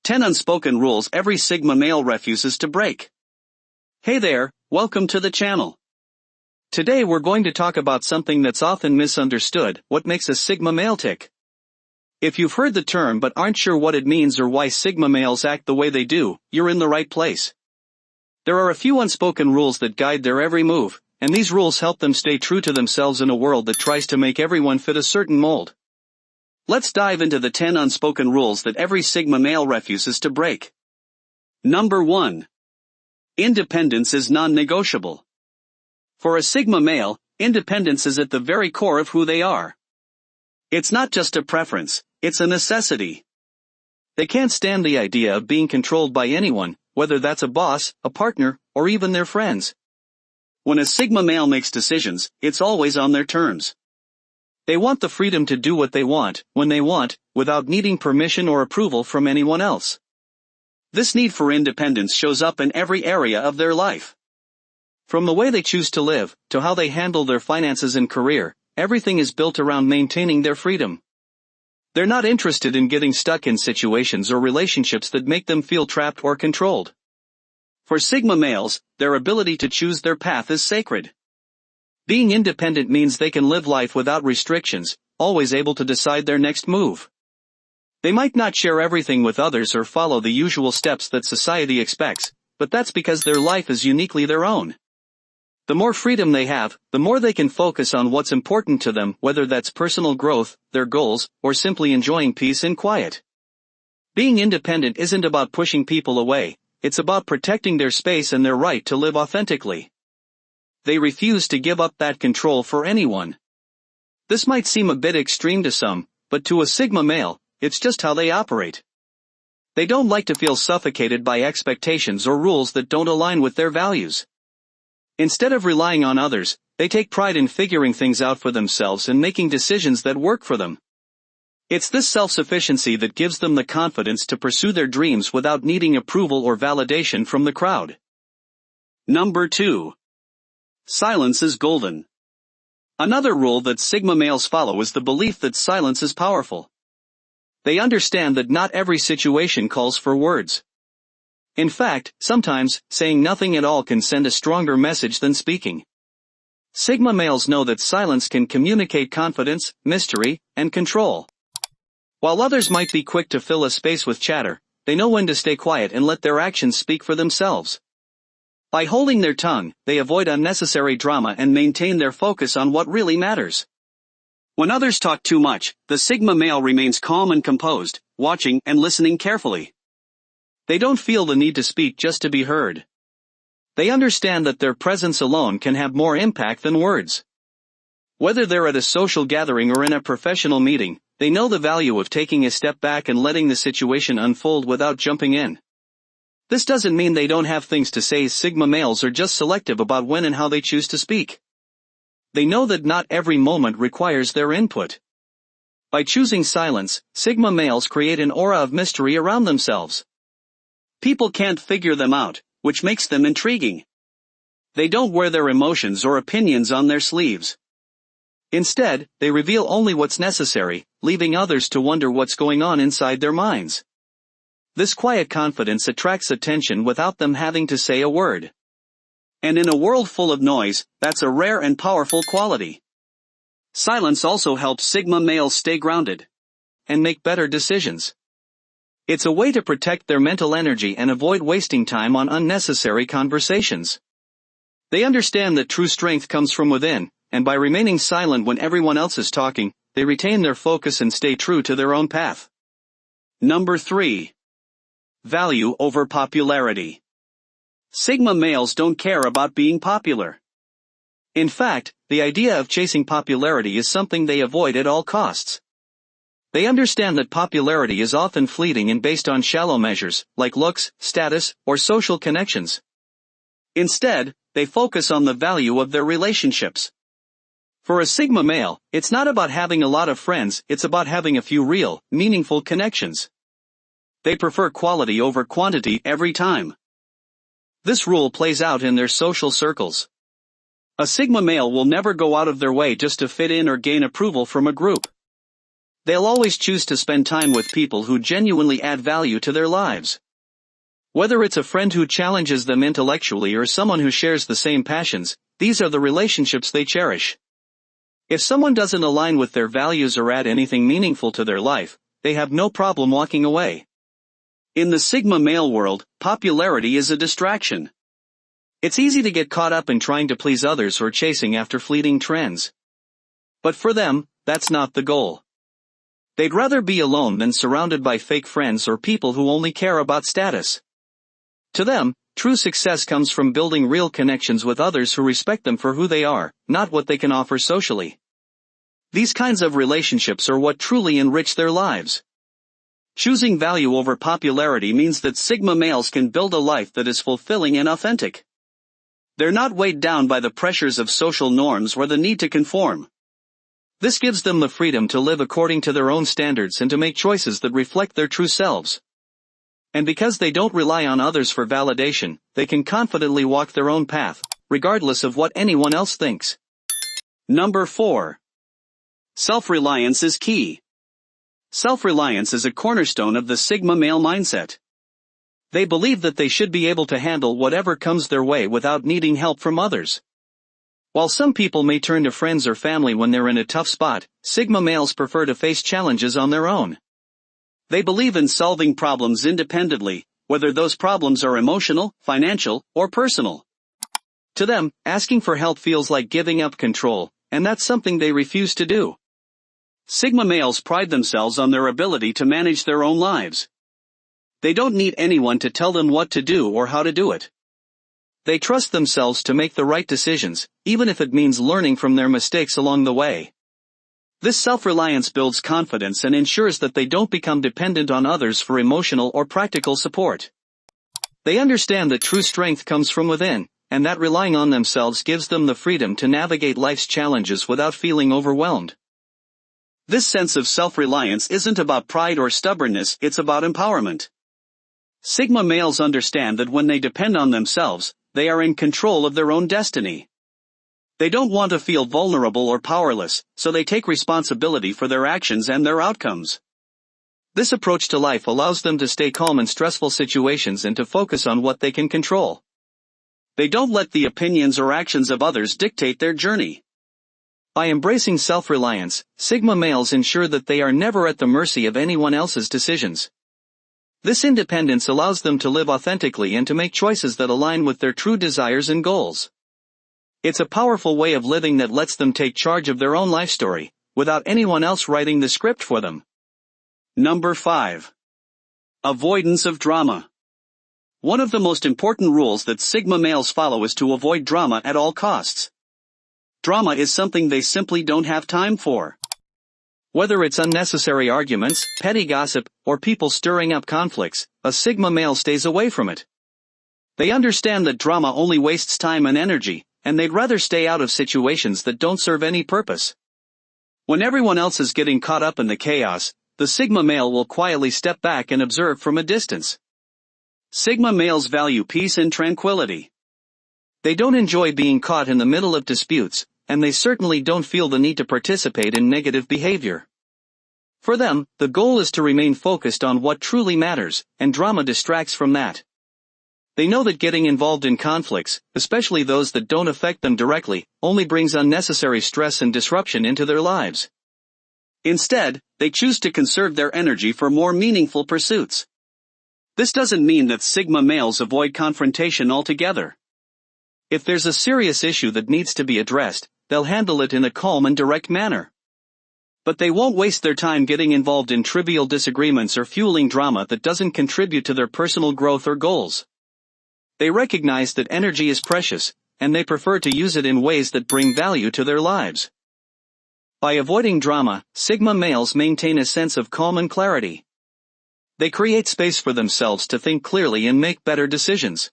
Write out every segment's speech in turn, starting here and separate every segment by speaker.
Speaker 1: 10 unspoken rules every Sigma male refuses to break. Hey there, welcome to the channel. Today we're going to talk about something that's often misunderstood: what makes a Sigma male tick. If you've heard the term but aren't sure what it means or why Sigma males act the way they do, you're in the right place. There are a few unspoken rules that guide their every move, and these rules help them stay true to themselves in a world that tries to make everyone fit a certain mold. Let's dive into the 10 unspoken rules that every Sigma male refuses to break. Number 1. Independence is non-negotiable. For a Sigma male, independence is at the very core of who they are. It's not just a preference, it's a necessity. They can't stand the idea of being controlled by anyone, whether that's a boss, a partner, or even their friends. When a Sigma male makes decisions, it's always on their terms. They want the freedom to do what they want, when they want, without needing permission or approval from anyone else. This need for independence shows up in every area of their life. From the way they choose to live, to how they handle their finances and career, everything is built around maintaining their freedom. They're not interested in getting stuck in situations or relationships that make them feel trapped or controlled. For Sigma males, their ability to choose their path is sacred. Being independent means they can live life without restrictions, always able to decide their next move. They might not share everything with others or follow the usual steps that society expects, but that's because their life is uniquely their own. The more freedom they have, the more they can focus on what's important to them, whether that's personal growth, their goals, or simply enjoying peace and quiet. Being independent isn't about pushing people away, it's about protecting their space and their right to live authentically. They refuse to give up that control for anyone. This might seem a bit extreme to some, but to a Sigma male, it's just how they operate. They don't like to feel suffocated by expectations or rules that don't align with their values. Instead of relying on others, they take pride in figuring things out for themselves and making decisions that work for them. It's this self-sufficiency that gives them the confidence to pursue their dreams without needing approval or validation from the crowd. Number 2. Silence is golden. Another rule that Sigma males follow is the belief that silence is powerful. They understand that not every situation calls for words. In fact, sometimes, saying nothing at all can send a stronger message than speaking. Sigma males know that silence can communicate confidence, mystery, and control. While others might be quick to fill a space with chatter, they know when to stay quiet and let their actions speak for themselves. By holding their tongue, they avoid unnecessary drama and maintain their focus on what really matters. When others talk too much, the Sigma male remains calm and composed, watching and listening carefully. They don't feel the need to speak just to be heard. They understand that their presence alone can have more impact than words. Whether they're at a social gathering or in a professional meeting, they know the value of taking a step back and letting the situation unfold without jumping in. This doesn't mean they don't have things to say. Sigma males are just selective about when and how they choose to speak. They know that not every moment requires their input. By choosing silence, Sigma males create an aura of mystery around themselves. People can't figure them out, which makes them intriguing. They don't wear their emotions or opinions on their sleeves. Instead, they reveal only what's necessary, leaving others to wonder what's going on inside their minds. This quiet confidence attracts attention without them having to say a word. And in a world full of noise, that's a rare and powerful quality. Silence also helps Sigma males stay grounded and make better decisions. It's a way to protect their mental energy and avoid wasting time on unnecessary conversations. They understand that true strength comes from within, and by remaining silent when everyone else is talking, they retain their focus and stay true to their own path. Number 3. Value over popularity. Sigma males don't care about being popular. In fact, the idea of chasing popularity is something they avoid at all costs. They understand that popularity is often fleeting and based on shallow measures, like looks, status, or social connections. Instead, they focus on the value of their relationships. For a Sigma male, it's not about having a lot of friends, it's about having a few real, meaningful connections. They prefer quality over quantity every time. This rule plays out in their social circles. A Sigma male will never go out of their way just to fit in or gain approval from a group. They'll always choose to spend time with people who genuinely add value to their lives. Whether it's a friend who challenges them intellectually or someone who shares the same passions, these are the relationships they cherish. If someone doesn't align with their values or add anything meaningful to their life, they have no problem walking away. In the Sigma male world, popularity is a distraction. It's easy to get caught up in trying to please others or chasing after fleeting trends. But for them, that's not the goal. They'd rather be alone than surrounded by fake friends or people who only care about status. To them, true success comes from building real connections with others who respect them for who they are, not what they can offer socially. These kinds of relationships are what truly enrich their lives. Choosing value over popularity means that Sigma males can build a life that is fulfilling and authentic. They're not weighed down by the pressures of social norms or the need to conform. This gives them the freedom to live according to their own standards and to make choices that reflect their true selves. And because they don't rely on others for validation, they can confidently walk their own path, regardless of what anyone else thinks. Number 4. Self-reliance is key. Self-reliance is a cornerstone of the Sigma male mindset. They believe that they should be able to handle whatever comes their way without needing help from others. While some people may turn to friends or family when they're in a tough spot, Sigma males prefer to face challenges on their own. They believe in solving problems independently, whether those problems are emotional, financial, or personal. To them, asking for help feels like giving up control, and that's something they refuse to do. Sigma males pride themselves on their ability to manage their own lives. They don't need anyone to tell them what to do or how to do it. They trust themselves to make the right decisions, even if it means learning from their mistakes along the way. This self-reliance builds confidence and ensures that they don't become dependent on others for emotional or practical support. They understand that true strength comes from within, and that relying on themselves gives them the freedom to navigate life's challenges without feeling overwhelmed. This sense of self-reliance isn't about pride or stubbornness, it's about empowerment. Sigma males understand that when they depend on themselves, they are in control of their own destiny. They don't want to feel vulnerable or powerless, so they take responsibility for their actions and their outcomes. This approach to life allows them to stay calm in stressful situations and to focus on what they can control. They don't let the opinions or actions of others dictate their journey. By embracing self-reliance, Sigma males ensure that they are never at the mercy of anyone else's decisions. This independence allows them to live authentically and to make choices that align with their true desires and goals. It's a powerful way of living that lets them take charge of their own life story, without anyone else writing the script for them. Number 5. Avoidance of drama. One of the most important rules that Sigma males follow is to avoid drama at all costs. Drama is something they simply don't have time for. Whether it's unnecessary arguments, petty gossip, or people stirring up conflicts, a Sigma male stays away from it. They understand that drama only wastes time and energy, and they'd rather stay out of situations that don't serve any purpose. When everyone else is getting caught up in the chaos, the Sigma male will quietly step back and observe from a distance. Sigma males value peace and tranquility. They don't enjoy being caught in the middle of disputes, and they certainly don't feel the need to participate in negative behavior. For them, the goal is to remain focused on what truly matters, and drama distracts from that. They know that getting involved in conflicts, especially those that don't affect them directly, only brings unnecessary stress and disruption into their lives. Instead, they choose to conserve their energy for more meaningful pursuits. This doesn't mean that Sigma males avoid confrontation altogether. If there's a serious issue that needs to be addressed, they'll handle it in a calm and direct manner. But they won't waste their time getting involved in trivial disagreements or fueling drama that doesn't contribute to their personal growth or goals. They recognize that energy is precious, and they prefer to use it in ways that bring value to their lives. By avoiding drama, Sigma males maintain a sense of calm and clarity. They create space for themselves to think clearly and make better decisions.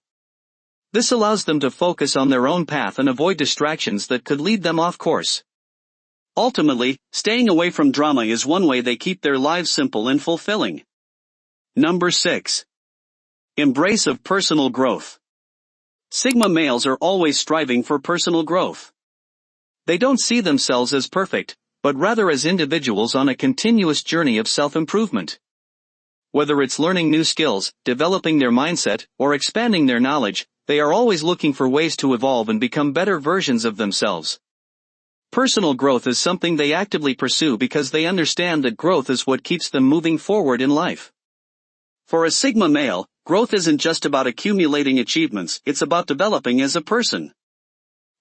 Speaker 1: This allows them to focus on their own path and avoid distractions that could lead them off course. Ultimately, staying away from drama is one way they keep their lives simple and fulfilling. Number 6. Embrace of personal growth. Sigma males are always striving for personal growth. They don't see themselves as perfect, but rather as individuals on a continuous journey of self-improvement. Whether it's learning new skills, developing their mindset, or expanding their knowledge, they are always looking for ways to evolve and become better versions of themselves. Personal growth is something they actively pursue because they understand that growth is what keeps them moving forward in life. For a Sigma male, growth isn't just about accumulating achievements, it's about developing as a person.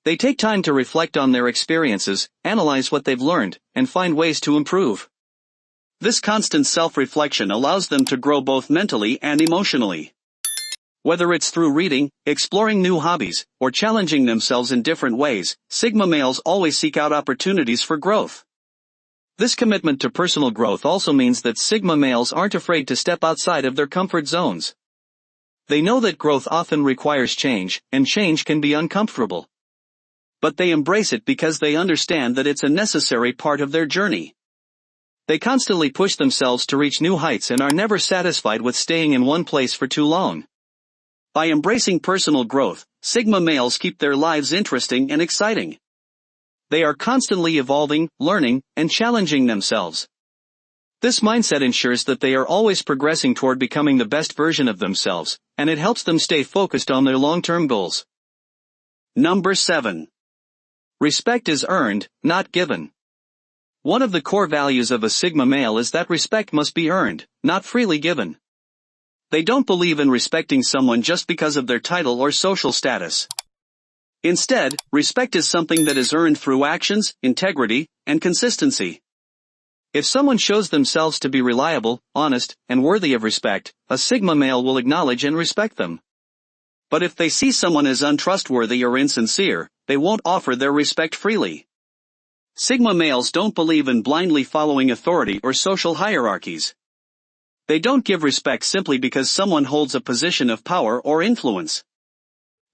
Speaker 1: They take time to reflect on their experiences, analyze what they've learned, and find ways to improve. This constant self-reflection allows them to grow both mentally and emotionally. Whether it's through reading, exploring new hobbies, or challenging themselves in different ways, Sigma males always seek out opportunities for growth. This commitment to personal growth also means that Sigma males aren't afraid to step outside of their comfort zones. They know that growth often requires change, and change can be uncomfortable. But they embrace it because they understand that it's a necessary part of their journey. They constantly push themselves to reach new heights and are never satisfied with staying in one place for too long. By embracing personal growth, Sigma males keep their lives interesting and exciting. They are constantly evolving, learning, and challenging themselves. This mindset ensures that they are always progressing toward becoming the best version of themselves, and it helps them stay focused on their long-term goals. Number 7. Respect is earned, not given. One of the core values of a Sigma male is that respect must be earned, not freely given. They don't believe in respecting someone just because of their title or social status. Instead, respect is something that is earned through actions, integrity, and consistency. If someone shows themselves to be reliable, honest, and worthy of respect, a Sigma male will acknowledge and respect them. But if they see someone as untrustworthy or insincere, they won't offer their respect freely. Sigma males don't believe in blindly following authority or social hierarchies. They don't give respect simply because someone holds a position of power or influence.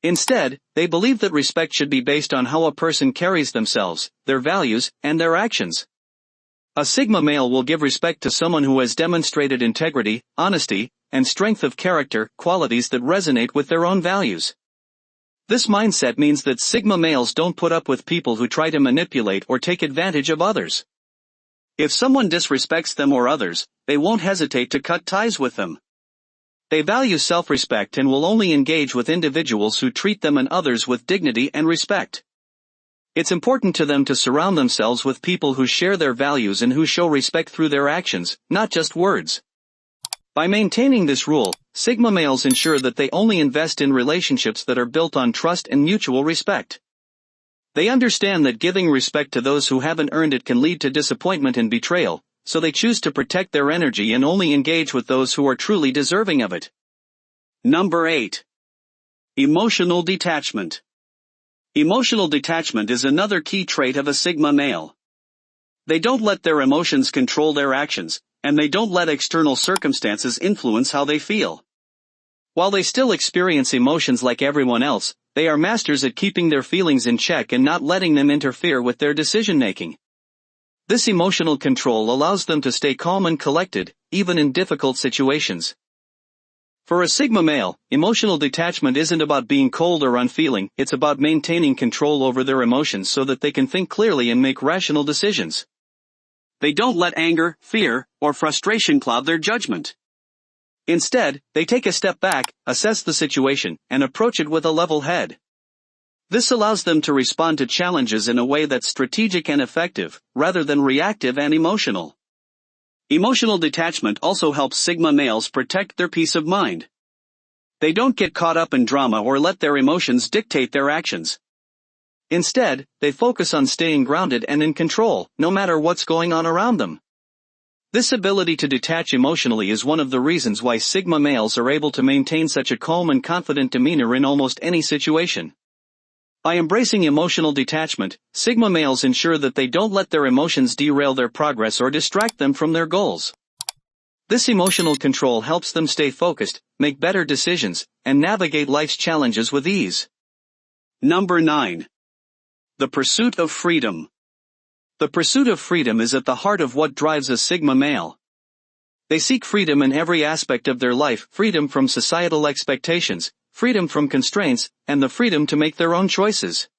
Speaker 1: Instead, they believe that respect should be based on how a person carries themselves, their values, and their actions. A Sigma male will give respect to someone who has demonstrated integrity, honesty, and strength of character, qualities that resonate with their own values. This mindset means that Sigma males don't put up with people who try to manipulate or take advantage of others. If someone disrespects them or others, they won't hesitate to cut ties with them. They value self-respect and will only engage with individuals who treat them and others with dignity and respect. It's important to them to surround themselves with people who share their values and who show respect through their actions, not just words. By maintaining this rule, Sigma males ensure that they only invest in relationships that are built on trust and mutual respect. They understand that giving respect to those who haven't earned it can lead to disappointment and betrayal, so they choose to protect their energy and only engage with those who are truly deserving of it. Number 8. Emotional detachment. Emotional detachment is another key trait of a Sigma male. They don't let their emotions control their actions, and they don't let external circumstances influence how they feel. While they still experience emotions like everyone else, they are masters at keeping their feelings in check and not letting them interfere with their decision-making. This emotional control allows them to stay calm and collected, even in difficult situations. For a Sigma male, emotional detachment isn't about being cold or unfeeling, it's about maintaining control over their emotions so that they can think clearly and make rational decisions. They don't let anger, fear, or frustration cloud their judgment. Instead, they take a step back, assess the situation, and approach it with a level head. This allows them to respond to challenges in a way that's strategic and effective, rather than reactive and emotional. Emotional detachment also helps Sigma males protect their peace of mind. They don't get caught up in drama or let their emotions dictate their actions. Instead, they focus on staying grounded and in control, no matter what's going on around them. This ability to detach emotionally is one of the reasons why Sigma males are able to maintain such a calm and confident demeanor in almost any situation. By embracing emotional detachment, Sigma males ensure that they don't let their emotions derail their progress or distract them from their goals. This emotional control helps them stay focused, make better decisions, and navigate life's challenges with ease. Number 9. The pursuit of freedom. The pursuit of freedom is at the heart of what drives a Sigma male. They seek freedom in every aspect of their life, freedom from societal expectations, freedom from constraints, and the freedom to make their own choices.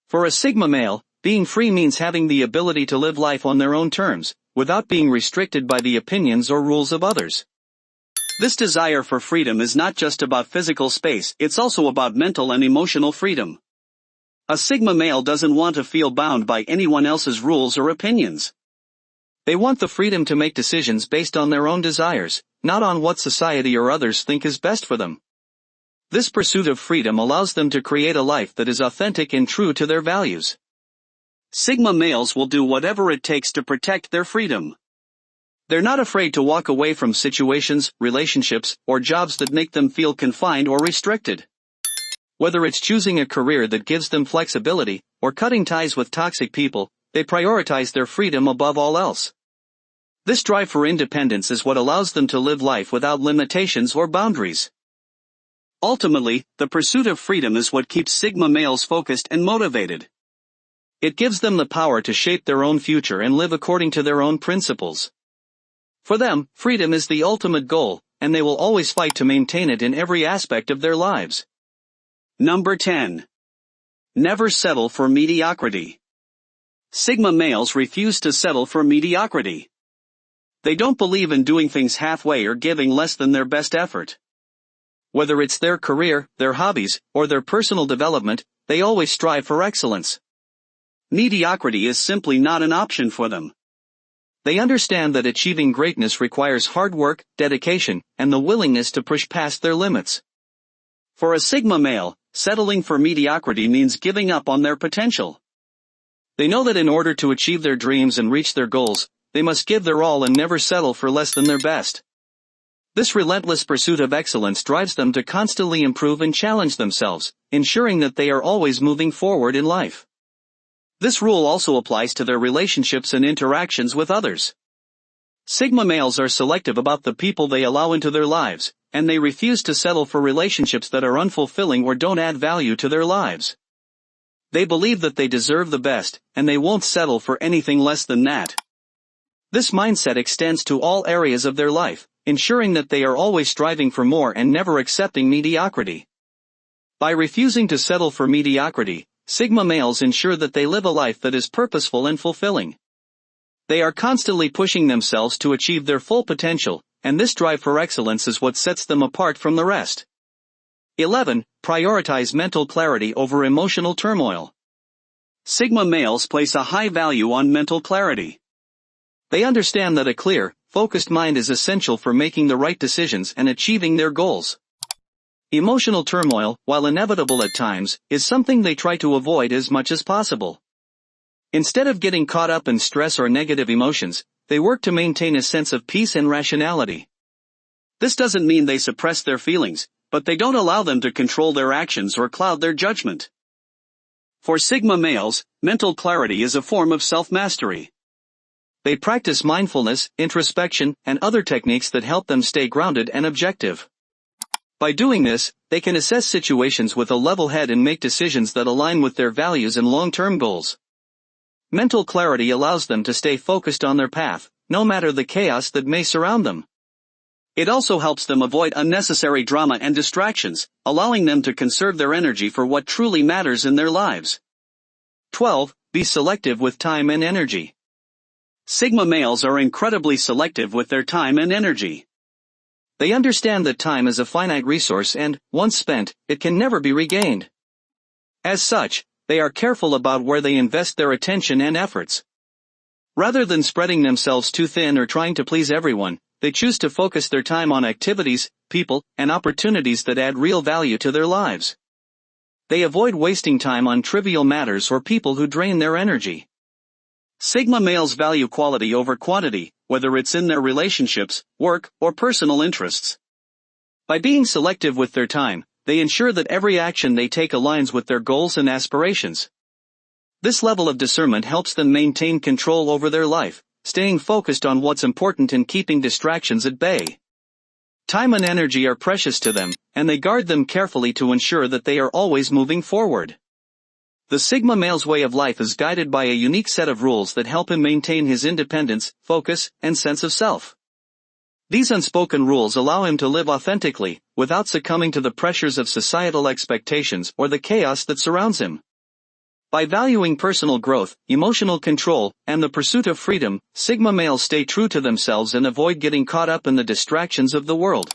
Speaker 1: For a Sigma male, being free means having the ability to live life on their own terms, without being restricted by the opinions or rules of others. This desire for freedom is not just about physical space, it's also about mental and emotional freedom. A Sigma male doesn't want to feel bound by anyone else's rules or opinions. They want the freedom to make decisions based on their own desires, not on what society or others think is best for them. This pursuit of freedom allows them to create a life that is authentic and true to their values. Sigma males will do whatever it takes to protect their freedom. They're not afraid to walk away from situations, relationships, or jobs that make them feel confined or restricted. Whether it's choosing a career that gives them flexibility, or cutting ties with toxic people, they prioritize their freedom above all else. This drive for independence is what allows them to live life without limitations or boundaries. Ultimately, the pursuit of freedom is what keeps Sigma males focused and motivated. It gives them the power to shape their own future and live according to their own principles. For them, freedom is the ultimate goal, and they will always fight to maintain it in every aspect of their lives. Number 10. Never settle for mediocrity. Sigma males refuse to settle for mediocrity. They don't believe in doing things halfway or giving less than their best effort. Whether it's their career, their hobbies, or their personal development, they always strive for excellence. Mediocrity is simply not an option for them. They understand that achieving greatness requires hard work, dedication, and the willingness to push past their limits. For a Sigma male, settling for mediocrity means giving up on their potential. They know that in order to achieve their dreams and reach their goals, they must give their all and never settle for less than their best. This relentless pursuit of excellence drives them to constantly improve and challenge themselves, ensuring that they are always moving forward in life. This rule also applies to their relationships and interactions with others. Sigma males are selective about the people they allow into their lives, and they refuse to settle for relationships that are unfulfilling or don't add value to their lives. They believe that they deserve the best, and they won't settle for anything less than that. This mindset extends to all areas of their life, ensuring that they are always striving for more and never accepting mediocrity. By refusing to settle for mediocrity, Sigma males ensure that they live a life that is purposeful and fulfilling. They are constantly pushing themselves to achieve their full potential, and this drive for excellence is what sets them apart from the rest. 11. Prioritize mental clarity over emotional turmoil. Sigma males place a high value on mental clarity. They understand that a clear, focused mind is essential for making the right decisions and achieving their goals. Emotional turmoil, while inevitable at times, is something they try to avoid as much as possible. Instead of getting caught up in stress or negative emotions, they work to maintain a sense of peace and rationality. This doesn't mean they suppress their feelings, but they don't allow them to control their actions or cloud their judgment. For Sigma males, mental clarity is a form of self-mastery. They practice mindfulness, introspection, and other techniques that help them stay grounded and objective. By doing this, they can assess situations with a level head and make decisions that align with their values and long-term goals. Mental clarity allows them to stay focused on their path, no matter the chaos that may surround them. It also helps them avoid unnecessary drama and distractions, allowing them to conserve their energy for what truly matters in their lives. 12. Be selective with time and energy. Sigma males are incredibly selective with their time and energy. They understand that time is a finite resource and, once spent, it can never be regained. As such, they are careful about where they invest their attention and efforts. Rather than spreading themselves too thin or trying to please everyone, they choose to focus their time on activities, people, and opportunities that add real value to their lives. They avoid wasting time on trivial matters or people who drain their energy. Sigma males value quality over quantity, whether it's in their relationships, work, or personal interests. By being selective with their time, they ensure that every action they take aligns with their goals and aspirations. This level of discernment helps them maintain control over their life, staying focused on what's important and keeping distractions at bay. Time and energy are precious to them, and they guard them carefully to ensure that they are always moving forward. The Sigma male's way of life is guided by a unique set of rules that help him maintain his independence, focus, and sense of self. These unspoken rules allow him to live authentically, without succumbing to the pressures of societal expectations or the chaos that surrounds him. By valuing personal growth, emotional control, and the pursuit of freedom, Sigma males stay true to themselves and avoid getting caught up in the distractions of the world.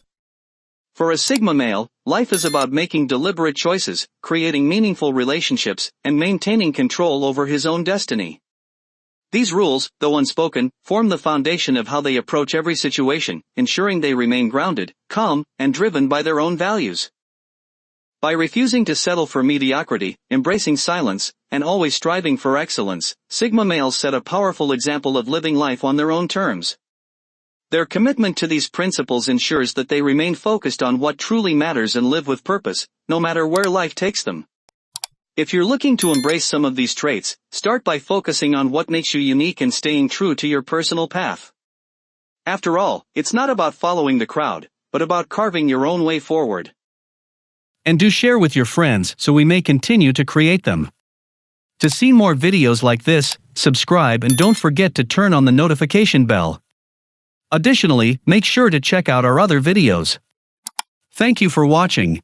Speaker 1: For a Sigma male, life is about making deliberate choices, creating meaningful relationships, and maintaining control over his own destiny. These rules, though unspoken, form the foundation of how they approach every situation, ensuring they remain grounded, calm, and driven by their own values. By refusing to settle for mediocrity, embracing silence, and always striving for excellence, Sigma males set a powerful example of living life on their own terms. Their commitment to these principles ensures that they remain focused on what truly matters and live with purpose, no matter where life takes them. If you're looking to embrace some of these traits, start by focusing on what makes you unique and staying true to your personal path. After all, it's not about following the crowd, but about carving your own way forward. And do share with your friends so we may continue to create them. To see more videos like this, subscribe and don't forget to turn on the notification bell. Additionally, make sure to check out our other videos. Thank you for watching.